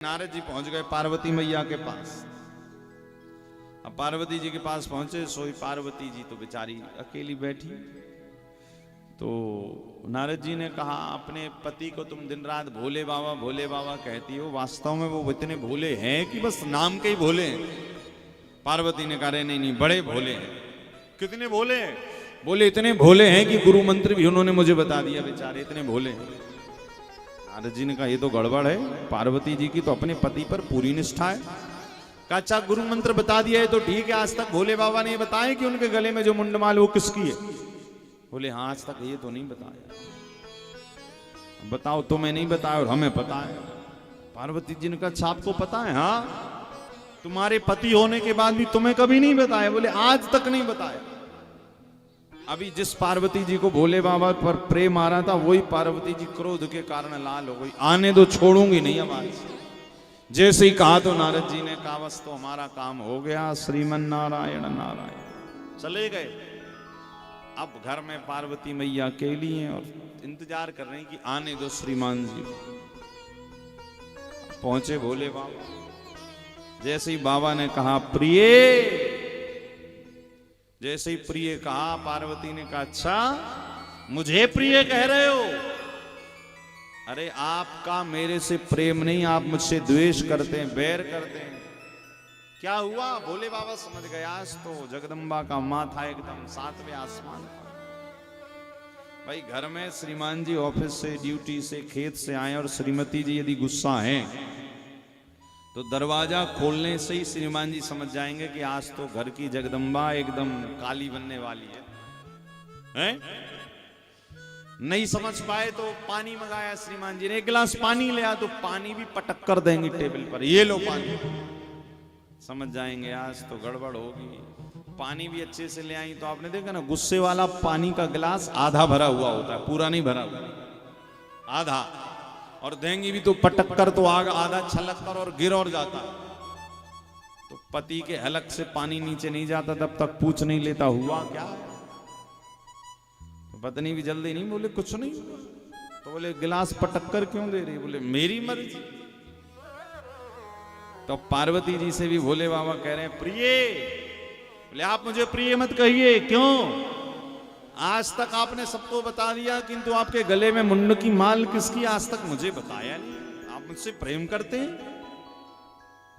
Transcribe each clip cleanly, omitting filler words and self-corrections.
नारद जी पहुंच गए पार्वती मैया के पास। अब पार्वती जी के पास पहुंचे, सोई पार्वती जी तो बेचारी अकेली बैठी। तो नारद जी ने कहा, अपने पति को तुम दिन रात भोले बाबा कहती हो, वास्तव में वो इतने भोले हैं कि बस नाम के ही भोले हैं? पार्वती ने कहा, नहीं, बड़े भोले हैं। कितने भोले हैं? बोले इतने भोले हैं कि गुरु मंत्र भी उन्होंने मुझे बता दिया, बेचारे इतने भोले हैं। नारद जी ने कहा, ये तो गड़बड़ है, पार्वती जी की तो अपने पति पर पूरी निष्ठा है। कहा, अच्छा गुरु मंत्र बता दिया है तो ठीक है, आज तक भोले बाबा ने बताया कि उनके गले में जो मुंडमाल वो किसकी है? बोले हाँ, आज तक ये तो नहीं बताया। बताओ, तुम्हें नहीं बताया और हमें पता है। पार्वती जी ने कहा, अच्छा आपको पता है? हाँ, तुम्हारे पति होने के बाद भी तुम्हें कभी नहीं बताया? बोले आज तक नहीं बताया। अभी जिस पार्वती जी को भोले बाबा पर प्रेम आ रहा था, वही पार्वती जी क्रोध के कारण लाल हो गई। आने दो, छोड़ूंगी नहीं अब आज। जैसे ही कहा तो नारद जी ने कहा, बस तो हमारा काम हो गया, श्रीमन नारायण नारायण। चले गए। अब घर में पार्वती मैया अकेली हैं और इंतजार कर रहे हैं कि आने दो श्रीमान जी। पहुंचे भोले बाबा। जैसे ही बाबा ने कहा प्रिय, जैसे ही प्रिय कहा, पार्वती ने कहा, अच्छा मुझे प्रिय कह रहे हो? अरे आपका मेरे से प्रेम नहीं, आप मुझसे द्वेष करते हैं, बैर करते हैं। क्या हुआ? भोले बाबा समझ गए, आज तो जगदम्बा का माथा एकदम 7वें आसमान पर। भाई घर में श्रीमान जी ऑफिस से, ड्यूटी से, खेत से आए और श्रीमती जी यदि गुस्सा हैं तो दरवाजा खोलने से ही श्रीमान जी समझ जाएंगे कि आज तो घर की जगदम्बा एकदम काली बनने वाली है? नहीं समझ पाए तो पानी मंगाया श्रीमान जी ने, एक गिलास पानी ले आया तो पानी भी पटक कर देंगे टेबल पर, ये लो पानी। समझ जाएंगे आज तो गड़बड़ होगी। पानी भी अच्छे से ले आई तो आपने देखा ना, गुस्से वाला पानी का गिलास आधा भरा हुआ होता है, पूरा नहीं भरा हुआ, आधा। और देंगी भी तो पटक कर तो आग आधा छलक कर और गिर और जाता। तो पति के हलक से पानी नीचे नहीं जाता तब तक पूछ नहीं लेता हुआ क्या। तो पत्नी भी जल्दी नहीं, बोले कुछ नहीं। तो बोले गिलास पटक कर क्यों दे रही? बोले मेरी मर्जी। तो पार्वती जी से भी भोले बाबा कह रहे हैं प्रिय। बोले आप मुझे प्रिय मत कहिए। क्यों? आज तक आपने सबको बता दिया, किंतु आपके गले में मुंड की माल किसकी, आज तक मुझे बताया नहीं। आप मुझसे प्रेम करते हैं?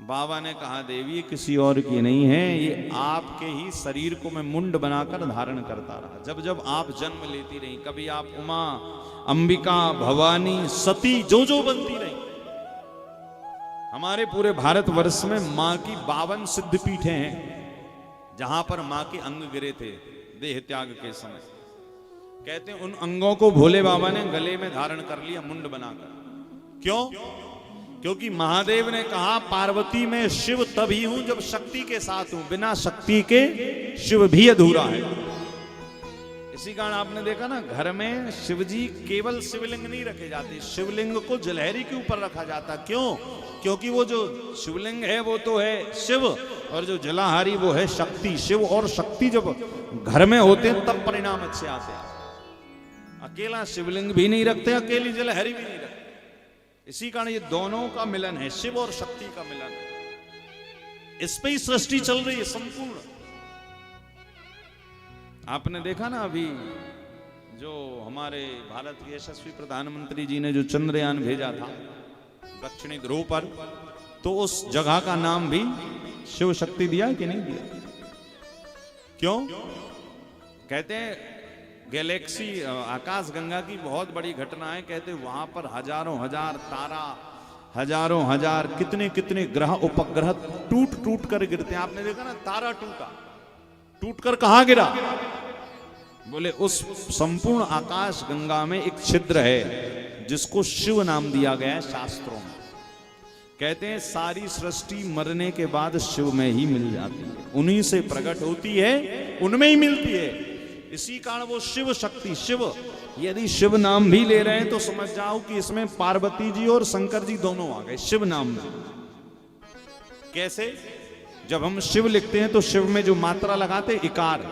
बाबा ने कहा, देवी किसी और की नहीं है, ये आपके ही शरीर को मैं मुंड बनाकर धारण करता रहा। जब जब आप जन्म लेती रही, कभी आप उमा, अंबिका, भवानी, सती जो बनती रही। हमारे पूरे भारतवर्ष में मां की 52 सिद्धपीठें हैं जहां पर मां के अंग गिरे थे देह त्याग के समय। कहते हैं उन अंगों को भोले बाबा ने गले में धारण कर लिया मुंड बनाकर। क्यों? क्योंकि महादेव ने कहा, पार्वती में शिव तभी हूं जब शक्ति के साथ हूं, बिना शक्ति के शिव भी अधूरा है। इसी कारण आपने देखा ना, घर में शिवजी केवल शिवलिंग नहीं रखे जाते, शिवलिंग को जलहरी के ऊपर रखा जाता। क्यों? क्योंकि वो जो शिवलिंग है वो तो है शिव, और जो जलाहारी वो है शक्ति। शिव और शक्ति जब घर में होते हैं तब परिणाम अच्छे आते हैं। अकेला शिवलिंग भी नहीं रखते, अकेली जलहरी भी नहीं रखते। इसी कारण ये दोनों का मिलन है, शिव और शक्ति का मिलन है। इस पे ही सृष्टि चल रही है संपूर्ण। आपने देखा ना, अभी जो हमारे भारत के यशस्वी प्रधानमंत्री जी ने जो चंद्रयान भेजा था दक्षिणी ध्रुव पर, तो उस जगह का नाम भी शिव शक्ति दिया कि नहीं दिया? क्यों? कहते हैं गैलेक्सी, आकाश गंगा की बहुत बड़ी घटना है। कहते हैं वहां पर हजारों हजार तारा, हजारों हजार कितने कितने ग्रह उपग्रह टूट कर गिरते हैं। आपने देखा ना, तारा टूट कर कहां गिरा? बोले उस संपूर्ण आकाश गंगा में एक छिद्र है जिसको शिव नाम दिया गया है शास्त्रों में। कहते हैं सारी सृष्टि मरने के बाद शिव में ही मिल जाती है, उन्हीं से प्रकट होती है, उनमें ही मिलती है। इसी कारण वो शिव शक्ति, शिव। यदि शिव नाम भी ले रहे हैं तो समझ जाओ कि इसमें पार्वती जी और शंकर जी दोनों आ गए शिव नाम में। कैसे? जब हम शिव लिखते हैं तो शिव में जो मात्रा लगाते इकार,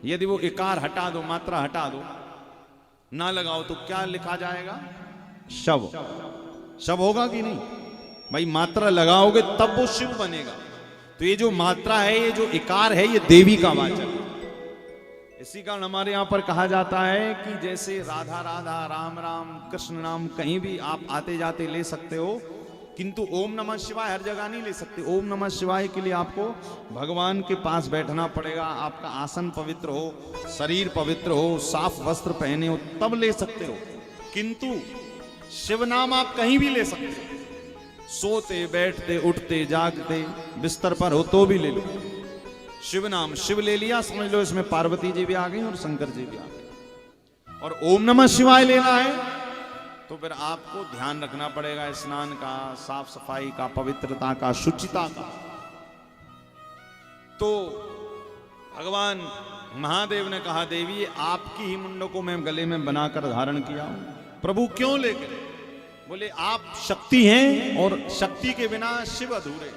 यदि वो इकार हटा दो, मात्रा हटा दो, ना लगाओ तो क्या लिखा जाएगा? शव। शव होगा कि नहीं? भाई मात्रा लगाओगे तब वो शिव बनेगा। तो ये जो मात्रा है, ये जो इकार है, ये देवी का वाचक है। इसी कारण हमारे यहां पर कहा जाता है कि जैसे राधा राधा, राम राम, कृष्ण नाम कहीं भी आप आते जाते ले सकते हो, किंतु ओम नमः शिवाय हर जगह नहीं ले सकते। ओम नमः शिवाय के लिए आपको भगवान के पास बैठना पड़ेगा, आपका आसन पवित्र हो, शरीर पवित्र हो, साफ वस्त्र पहने हो, तब ले सकते हो। किंतु शिव नाम आप कहीं भी ले सकते हो, सोते बैठते उठते जागते बिस्तर पर हो तो भी ले लो शिव नाम। शिव ले लिया, समझ लो इसमें पार्वती जी भी आ गई और शंकर जी भी आ गए। और ओम नमः शिवाय लेना है तो फिर आपको ध्यान रखना पड़ेगा स्नान का, साफ सफाई का, पवित्रता का, शुचिता का। तो भगवान महादेव ने कहा, देवी आपकी ही मुंडों को मैं गले में बनाकर धारण किया हूं। प्रभु क्यों लेकर? बोले आप शक्ति हैं और शक्ति के बिना शिव अधूरे।